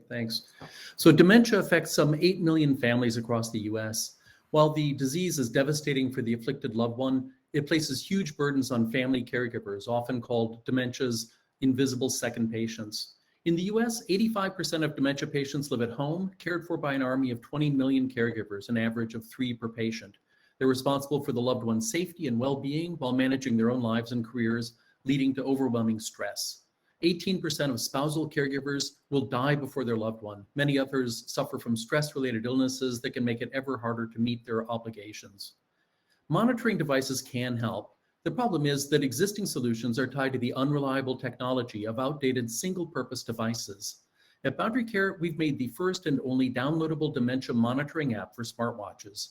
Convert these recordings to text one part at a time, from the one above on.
thanks. So dementia affects some 8 million families across the US. While the disease is devastating for the afflicted loved one, it places huge burdens on family caregivers, often called dementia's invisible second patients. In the US, 85% of dementia patients live at home, cared for by an army of 20 million caregivers, an average of 3 per patient. They're responsible for the loved one's safety and well-being while managing their own lives and careers, leading to overwhelming stress. 18% of spousal caregivers will die before their loved one. Many others suffer from stress-related illnesses that can make it ever harder to meet their obligations. Monitoring devices can help. The problem is that existing solutions are tied to the unreliable technology of outdated single-purpose devices. At BoundaryCare, we've made the first and only downloadable dementia monitoring app for smartwatches.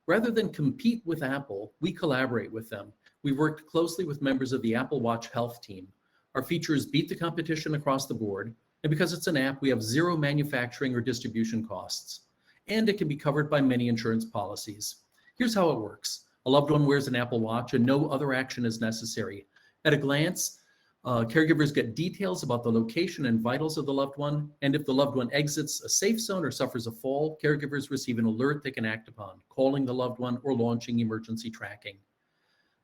Rather than compete with Apple, we collaborate with them. We've worked closely with members of the Apple Watch Health team. Our features beat the competition across the board, and because it's an app, we have zero manufacturing or distribution costs, and it can be covered by many insurance policies. Here's how it works. A loved one wears an Apple Watch and no other action is necessary. At a glance, caregivers get details about the location and vitals of the loved one, and if the loved one exits a safe zone or suffers a fall, caregivers receive an alert they can act upon, calling the loved one or launching emergency tracking.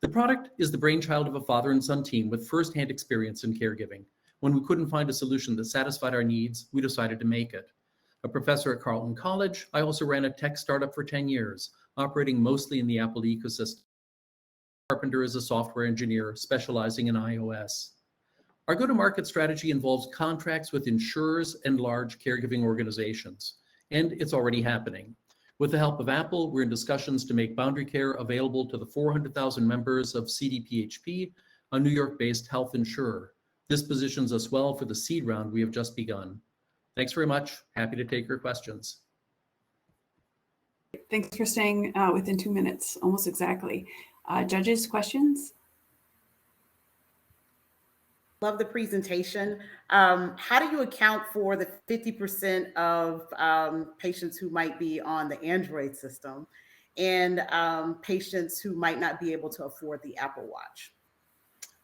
The product is the brainchild of a father and son team with firsthand experience in caregiving. When we couldn't find a solution that satisfied our needs, we decided to make it. A professor at Carleton College, I also ran a tech startup for 10 years, operating mostly in the Apple ecosystem. Carpenter is a software engineer specializing in iOS. Our go-to-market strategy involves contracts with insurers and large caregiving organizations, and it's already happening. With the help of Apple, we're in discussions to make BoundaryCare available to the 400,000 members of CDPHP, a New York-based health insurer. This positions us well for the seed round we have just begun. Thanks very much. Happy to take your questions. Thanks for staying within 2 minutes, almost exactly. Judges, questions? Love the presentation. How do you account for the 50% of patients who might be on the Android system and patients who might not be able to afford the Apple Watch?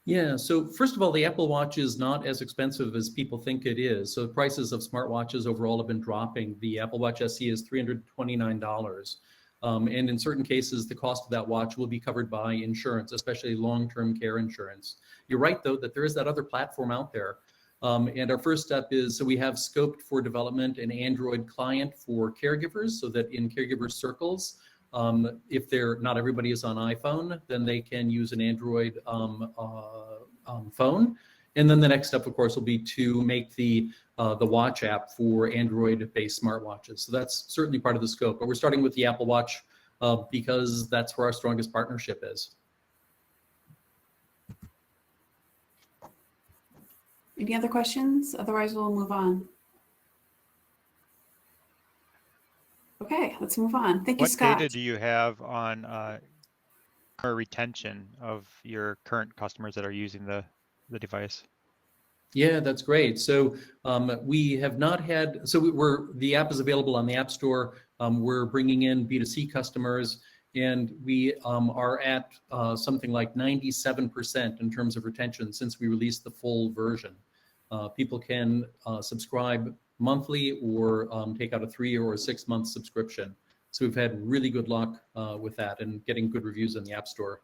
Yeah, so first of all, the Apple Watch is not as expensive as people think it is. So the prices of smartwatches overall have been dropping. The Apple Watch SE is $329. And in certain cases, the cost of that watch will be covered by insurance, especially long-term care insurance. You're right, though, that there is that other platform out there. And our first step is, so we have scoped for development an Android client for caregivers so that in caregiver circles, if not everybody is on iPhone, then they can use an Android phone. And then the next step, of course, will be to make the Watch app for Android-based smartwatches. So that's certainly part of the scope. But we're starting with the Apple Watch because that's where our strongest partnership is. Any other questions? Otherwise, we'll move on. Okay, let's move on. Thank you, Scott. What data do you have on retention of your current customers that are using the device? Yeah, that's great. So we have not had, the app is available on the App Store. We're bringing in B2C customers, and we are at something like 97% in terms of retention since we released the full version. People can subscribe monthly or take out a 3 or a 6 month subscription. So we've had really good luck with that and getting good reviews in the App Store.